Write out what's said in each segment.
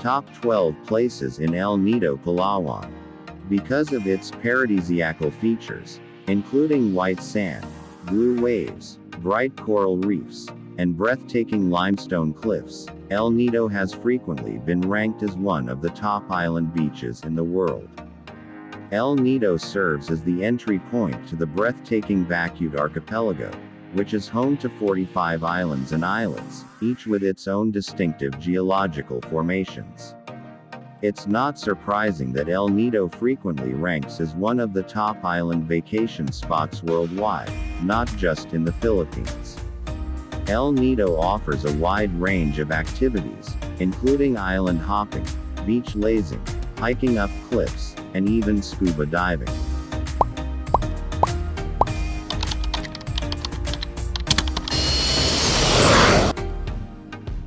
top 12 places in El Nido, Palawan. Because of its paradisiacal features, including white sand, blue waves, bright coral reefs, and breathtaking limestone cliffs, El Nido has frequently been ranked as one of the top island beaches in the world. El Nido serves as the entry point to the breathtaking Bacolod archipelago, which is home to 45 islands and islets, each with its own distinctive geological formations. It's not surprising that El Nido frequently ranks as one of the top island vacation spots worldwide, not just in the Philippines. El Nido offers a wide range of activities, including island hopping, beach lazing, hiking up cliffs, and even scuba diving.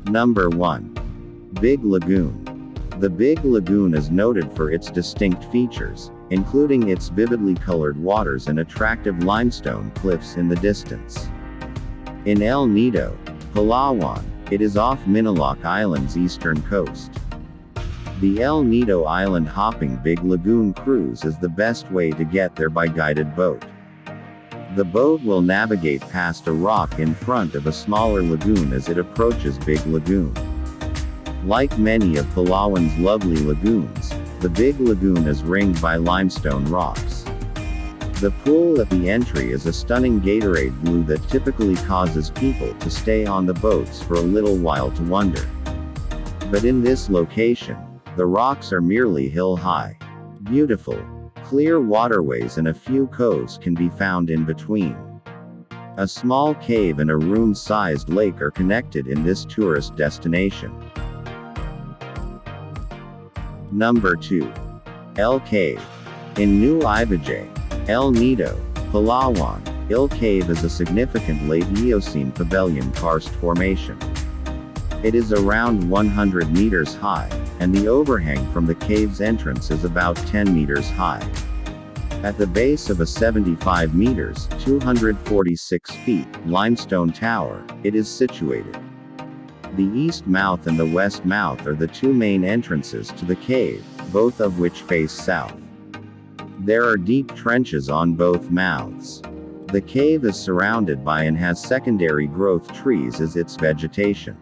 Number 1. Big Lagoon. The Big Lagoon is noted for its distinct features, including its vividly colored waters and attractive limestone cliffs in the distance. In El Nido, Palawan, it is off Minalak Island's eastern coast. The El Nido island hopping Big Lagoon cruise is the best way to get there by guided boat. The boat will navigate past a rock in front of a smaller lagoon as it approaches Big Lagoon. Like many of Palawan's lovely lagoons, the Big Lagoon is ringed by limestone rocks. The pool at the entry is a stunning Gatorade blue that typically causes people to stay on the boats for a little while to wonder. But in this location, the rocks are merely hill-high. Beautiful, clear waterways and a few coves can be found in between. A small cave and a room-sized lake are connected in this tourist destination. Number 2. El Cave. In New Ivajay, El Nido, Palawan, El Cave is a significant late Eocene pavilion karst formation. It is around 100 meters high, and the overhang from the cave's entrance is about 10 meters high. At the base of a 75 meters, 246 feet, limestone tower, it is situated. The east mouth and the west mouth are the two main entrances to the cave, both of which face south. There are deep trenches on both mouths. The cave is surrounded by and has secondary growth trees as its vegetation.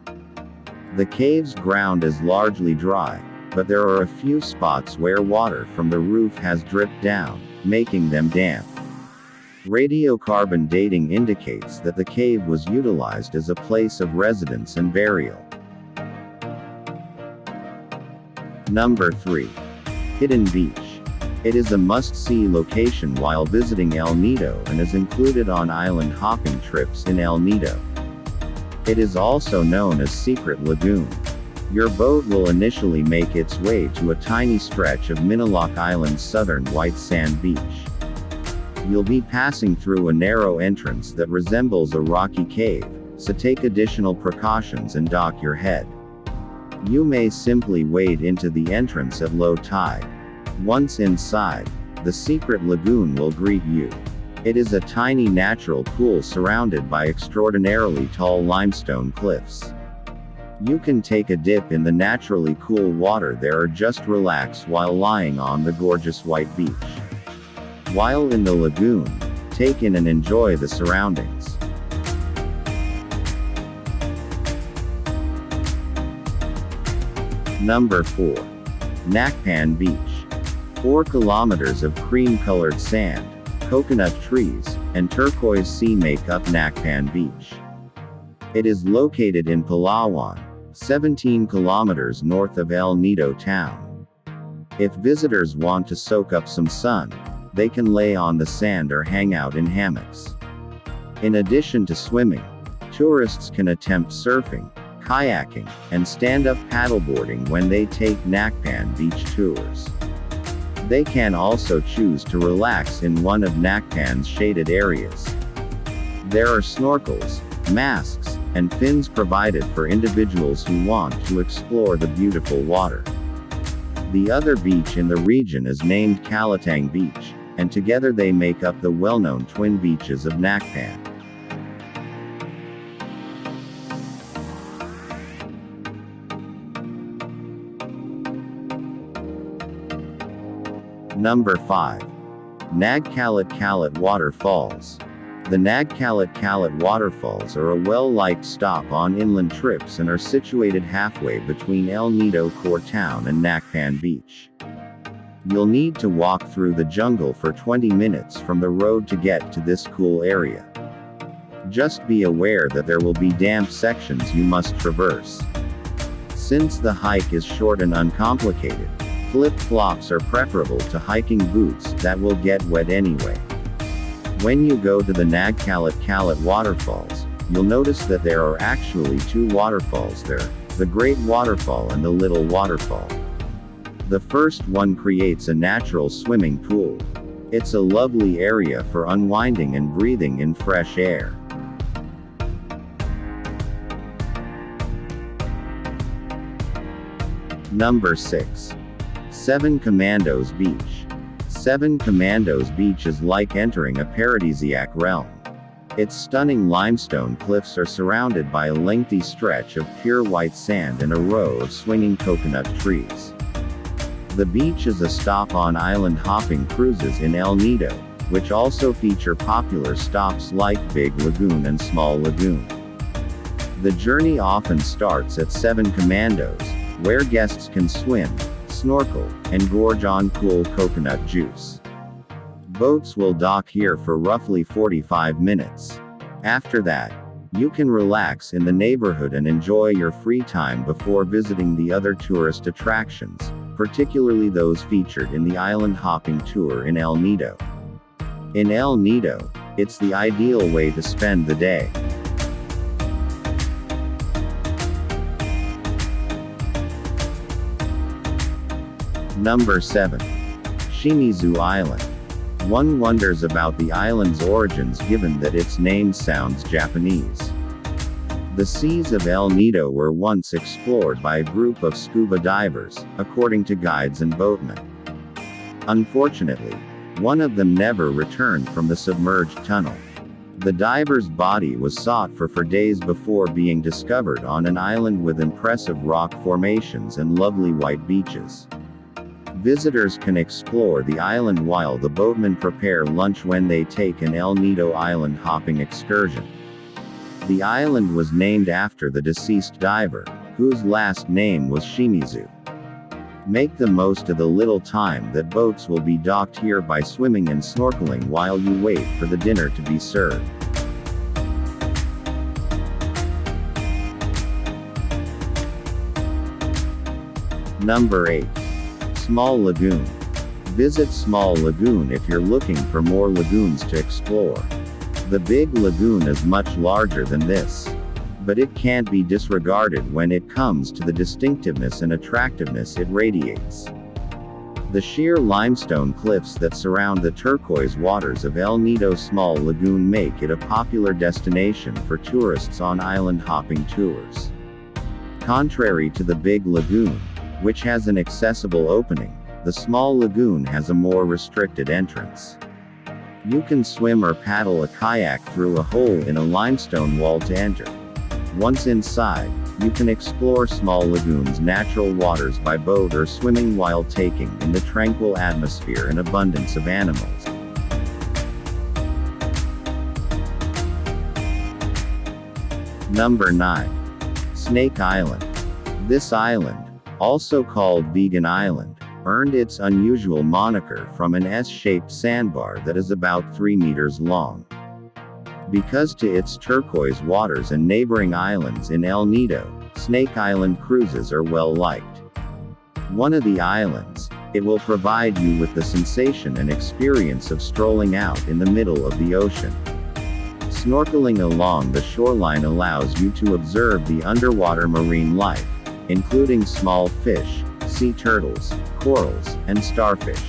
The cave's ground is largely dry, but there are a few spots where water from the roof has dripped down, making them damp. Radiocarbon dating indicates that the cave was utilized as a place of residence and burial. Number 3. Hidden Beach. It is a must-see location while visiting El Nido and is included on island hopping trips in El Nido. It is also known as Secret Lagoon. Your boat will initially make its way to a tiny stretch of Minalak Island's southern white sand beach. You'll be passing through a narrow entrance that resembles a rocky cave, so take additional precautions and dock your head. You may simply wade into the entrance at low tide. Once inside, the Secret Lagoon will greet you. It is a tiny natural pool surrounded by extraordinarily tall limestone cliffs. You can take a dip in the naturally cool water there or just relax while lying on the gorgeous white beach. While in the lagoon, take in and enjoy the surroundings. Number 4. Nakpan Beach. 4 kilometers of cream-colored sand, coconut trees, and turquoise sea make up Nakpan Beach. It is located in Palawan, 17 kilometers north of El Nido town. If visitors want to soak up some sun, they can lay on the sand or hang out in hammocks. In addition to swimming, tourists can attempt surfing, kayaking, and stand-up paddleboarding when they take Nakpan Beach tours. They can also choose to relax in one of Nakpan's shaded areas. There are snorkels, masks, and fins provided for individuals who want to explore the beautiful water. The other beach in the region is named Kalitang Beach, and together they make up the well-known twin beaches of Nakpan. Number 5. Nagkalit-Kalit Waterfalls. The Nagkalit-Kalit Waterfalls are a well-liked stop on inland trips and are situated halfway between El Nido core town and Nakpan Beach. You'll need to walk through the jungle for 20 minutes from the road to get to this cool area. Just be aware that there will be damp sections you must traverse. Since the hike is short and uncomplicated, flip-flops are preferable to hiking boots that will get wet anyway. When you go to the Nagkalit-Kalit Waterfalls, you'll notice that there are actually two waterfalls there, the Great Waterfall and the Little Waterfall. The first one creates a natural swimming pool. It's a lovely area for unwinding and breathing in fresh air. Number 6. 7 Commandos Beach. 7 Commandos Beach is like entering a paradisiac realm. Its stunning limestone cliffs are surrounded by a lengthy stretch of pure white sand and a row of swinging coconut trees. The beach is a stop on island hopping cruises in El Nido, which also feature popular stops like Big Lagoon and Small Lagoon. The journey often starts at 7 Commandos, where guests can swim, snorkel, and gorge on cool coconut juice. Boats will dock here for roughly 45 minutes. After that, you can relax in the neighborhood and enjoy your free time before visiting the other tourist attractions, particularly those featured in the island hopping tour in El Nido. In El Nido, it's the ideal way to spend the day. Number 7. Shimizu Island. One wonders about the island's origins given that its name sounds Japanese. The seas of El Nido were once explored by a group of scuba divers, according to guides and boatmen. Unfortunately, one of them never returned from the submerged tunnel. The diver's body was sought for days before being discovered on an island with impressive rock formations and lovely white beaches. Visitors can explore the island while the boatmen prepare lunch when they take an El Nido island hopping excursion. The island was named after the deceased diver, whose last name was Shimizu. Make the most of the little time that boats will be docked here by swimming and snorkeling while you wait for the dinner to be served. Number 8. Small Lagoon. Visit Small Lagoon if you're looking for more lagoons to explore. The Big Lagoon is much larger than this, but it can't be disregarded when it comes to the distinctiveness and attractiveness it radiates. The sheer limestone cliffs that surround the turquoise waters of El Nido Small Lagoon make it a popular destination for tourists on island hopping tours. Contrary to the Big Lagoon, which has an accessible opening, the Small Lagoon has a more restricted entrance. You can swim or paddle a kayak through a hole in a limestone wall to enter. Once inside, you can explore Small Lagoon's natural waters by boat or swimming while taking in the tranquil atmosphere and abundance of animals. Number 9. Snake Island. This island, also called Vegan Island, earned its unusual moniker from an S-shaped sandbar that is about 3 meters long. Because to its turquoise waters and neighboring islands in El Nido, Snake Island cruises are well liked. One of the islands, it will provide you with the sensation and experience of strolling out in the middle of the ocean. Snorkeling along the shoreline allows you to observe the underwater marine life, including small fish, sea turtles, corals, and starfish.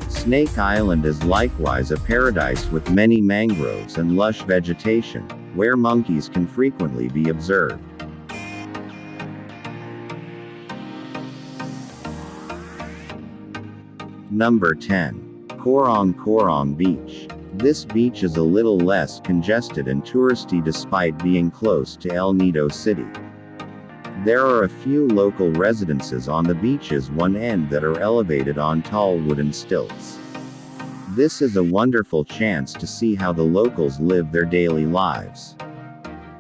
Snake Island is likewise a paradise with many mangroves and lush vegetation, where monkeys can frequently be observed. Number 10. Corong Beach. This beach is a little less congested and touristy despite being close to El Nido City. There are a few local residences on the beach's one end that are elevated on tall wooden stilts. This is a wonderful chance to see how the locals live their daily lives.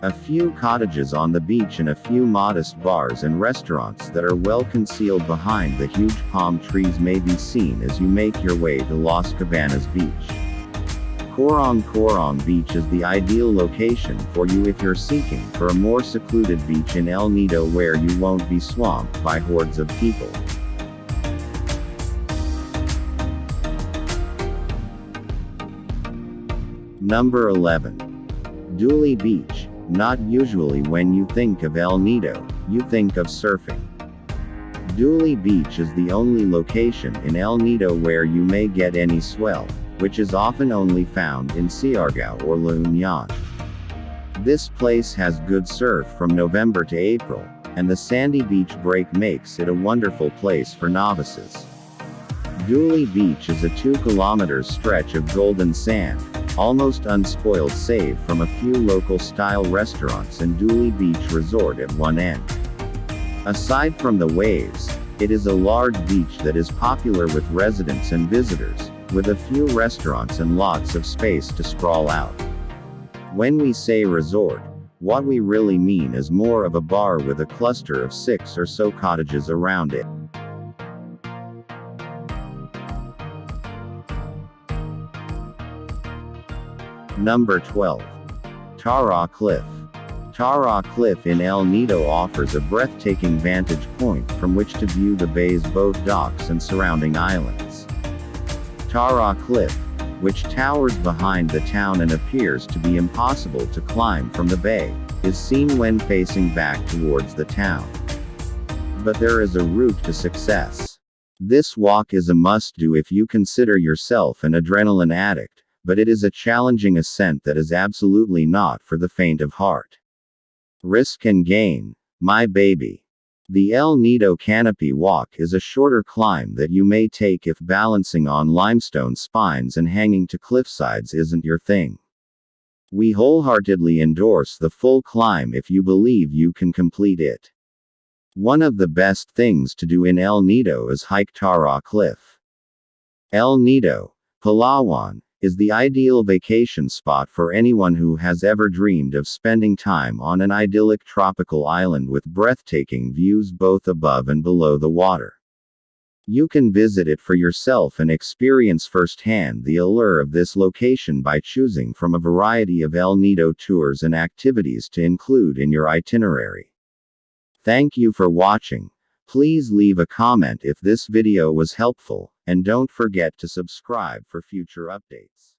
A few cottages on the beach and a few modest bars and restaurants that are well concealed behind the huge palm trees may be seen as you make your way to Las Cabanas Beach. Corong Beach is the ideal location for you if you're seeking for a more secluded beach in El Nido where you won't be swamped by hordes of people. Number 11. Duli Beach. Not usually when you think of El Nido, you think of surfing. Duli Beach is the only location in El Nido where you may get any swell, which is often only found in Siargao or La Union. This place has good surf from November to April, and the sandy beach break makes it a wonderful place for novices. Duli Beach is a 2-kilometer stretch of golden sand, almost unspoiled save from a few local-style restaurants and Duli Beach Resort at one end. Aside from the waves, it is a large beach that is popular with residents and visitors, with a few restaurants and lots of space to sprawl out. When we say resort, what we really mean is more of a bar with a cluster of 6 or so cottages around it. Number 12. Taraw Cliff. Taraw Cliff in El Nido offers a breathtaking vantage point from which to view the bay's boat docks and surrounding islands. Taraw Cliff, which towers behind the town and appears to be impossible to climb from the bay, is seen when facing back towards the town. But there is a route to success. This walk is a must-do if you consider yourself an adrenaline addict, but it is a challenging ascent that is absolutely not for the faint of heart. Risk and gain, my baby. The El Nido Canopy Walk is a shorter climb that you may take if balancing on limestone spines and hanging to cliffsides isn't your thing. We wholeheartedly endorse the full climb if you believe you can complete it. One of the best things to do in El Nido is hike Taraw Cliff. El Nido, Palawan, is the ideal vacation spot for anyone who has ever dreamed of spending time on an idyllic tropical island with breathtaking views both above and below the water. You can visit it for yourself and experience firsthand the allure of this location by choosing from a variety of El Nido tours and activities to include in your itinerary. Thank you for watching. Please leave a comment if this video was helpful, and don't forget to subscribe for future updates.